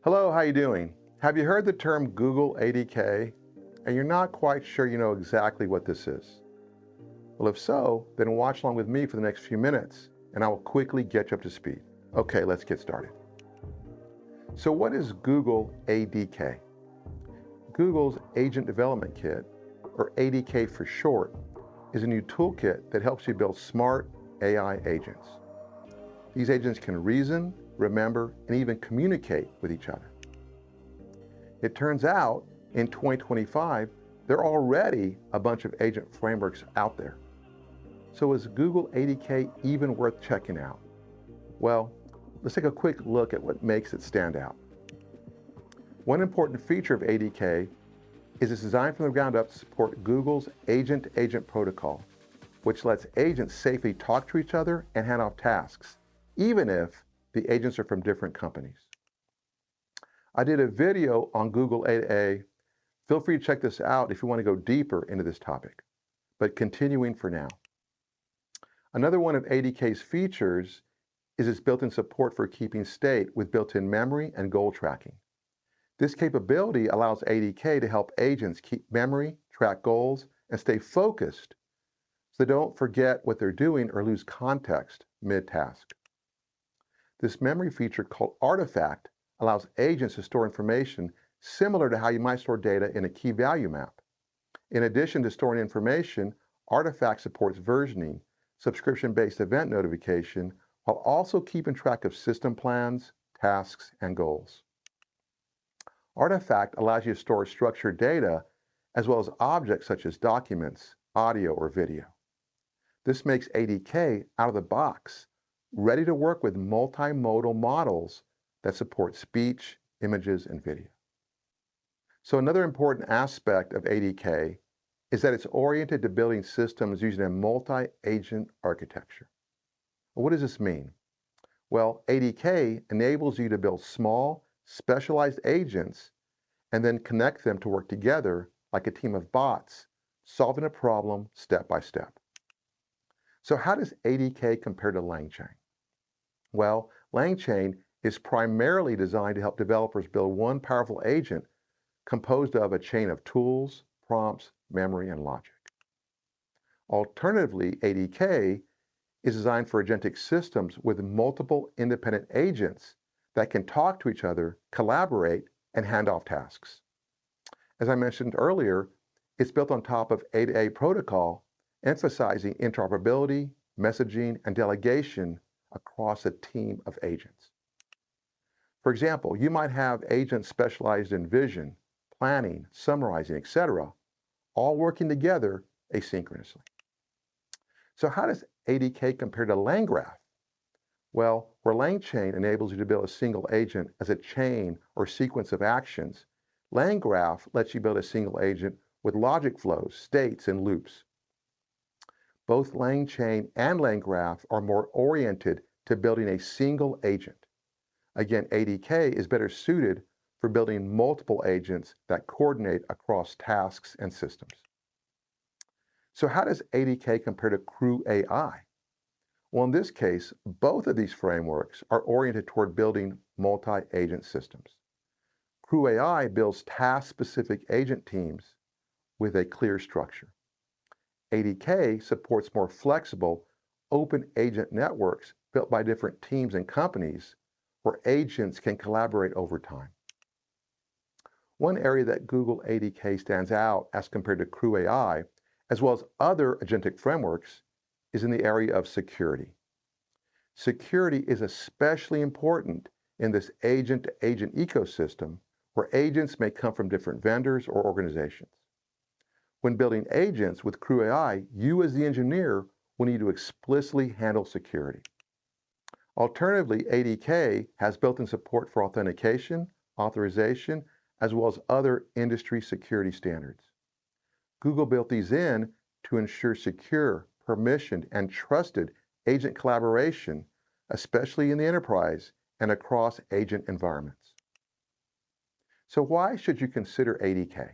Hello, how you doing? Have you heard the term Google ADK and you're not quite sure you know exactly what this is? Well, if so, then watch along with me for the next few minutes and I will quickly get you up to speed. Okay, let's get started. So what is Google ADK? Google's Agent Development Kit, or ADK for short, is a new toolkit that helps you build smart AI agents. These agents can reason, remember, and even communicate with each other. It turns out, in 2025, there are already a bunch of agent frameworks out there. So is Google ADK even worth checking out? Well, let's take a quick look at what makes it stand out. One important feature of ADK is it's designed from the ground up to support Google's agent-to-agent protocol, which lets agents safely talk to each other and hand off tasks, even if the agents are from different companies. I did a video on Google ADK. Feel free to check this out if you want to go deeper into this topic. But continuing for now. Another one of ADK's features is its built-in support for keeping state with built-in memory and goal tracking. This capability allows ADK to help agents keep memory, track goals, and stay focused so they don't forget what they're doing or lose context mid-task. This memory feature called Artifact allows agents to store information similar to how you might store data in a key value map. In addition to storing information, Artifact supports versioning, subscription-based event notification, while also keeping track of system plans, tasks, and goals. Artifact allows you to store structured data as well as objects such as documents, audio, or video. This makes ADK out of the box, ready to work with multimodal models that support speech, images, and video. So another important aspect of ADK is that it's oriented to building systems using a multi-agent architecture. Well, what does this mean? Well, ADK enables you to build small, specialized agents and then connect them to work together like a team of bots, solving a problem step by step. So how does ADK compare to LangChain? Well, LangChain is primarily designed to help developers build one powerful agent composed of a chain of tools, prompts, memory, and logic. Alternatively, ADK is designed for agentic systems with multiple independent agents that can talk to each other, collaborate, and hand off tasks. As I mentioned earlier, it's built on top of ADA protocol, emphasizing interoperability, messaging, and delegation across a team of agents. For example, you might have agents specialized in vision, planning, summarizing, etc., all working together asynchronously. So how does ADK compare to LangGraph? Well, where LangChain enables you to build a single agent as a chain or sequence of actions, LangGraph lets you build a single agent with logic flows, states, and loops. Both LangChain and LangGraph are more oriented to building a single agent. Again, ADK is better suited for building multiple agents that coordinate across tasks and systems. So how does ADK compare to CrewAI? Well, in this case, both of these frameworks are oriented toward building multi-agent systems. CrewAI builds task-specific agent teams with a clear structure. ADK supports more flexible, open agent networks built by different teams and companies where agents can collaborate over time. One area that Google ADK stands out as compared to CrewAI, as well as other agentic frameworks, is in the area of security. Security is especially important in this agent-to-agent ecosystem where agents may come from different vendors or organizations. When building agents with CrewAI, you as the engineer will need to explicitly handle security. Alternatively, ADK has built-in support for authentication, authorization, as well as other industry security standards. Google built these in to ensure secure, permissioned, and trusted agent collaboration, especially in the enterprise and across agent environments. So why should you consider ADK?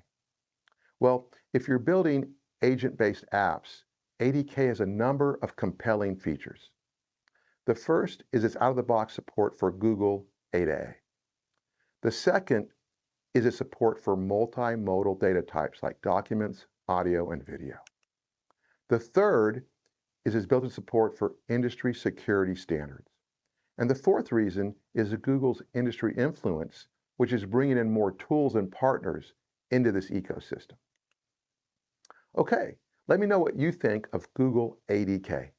Well, if you're building agent-based apps, ADK has a number of compelling features. The first is its out-of-the-box support for Google ADK. The second is its support for multimodal data types like documents, audio, and video. The third is its built-in support for industry security standards. And the fourth reason is Google's industry influence, which is bringing in more tools and partners into this ecosystem. Okay, let me know what you think of Google ADK.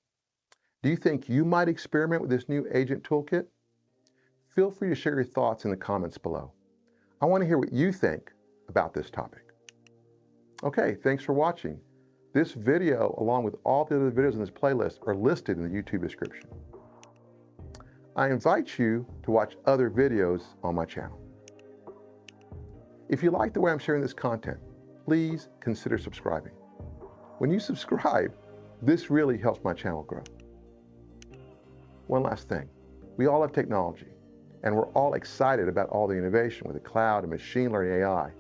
Do you think you might experiment with this new agent toolkit? Feel free to share your thoughts in the comments below. I want to hear what you think about this topic. Okay, thanks for watching. This video, along with all the other videos in this playlist, are listed in the YouTube description. I invite you to watch other videos on my channel. If you like the way I'm sharing this content, please consider subscribing. When you subscribe, this really helps my channel grow. One last thing, we all have technology, and we're all excited about all the innovation with the cloud and machine learning AI.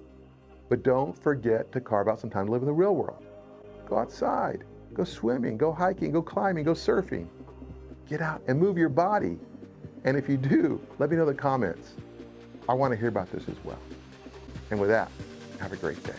But don't forget to carve out some time to live in the real world. Go outside, go swimming, go hiking, go climbing, go surfing. Get out and move your body. And if you do, let me know in the comments. I want to hear about this as well. And with that, have a great day.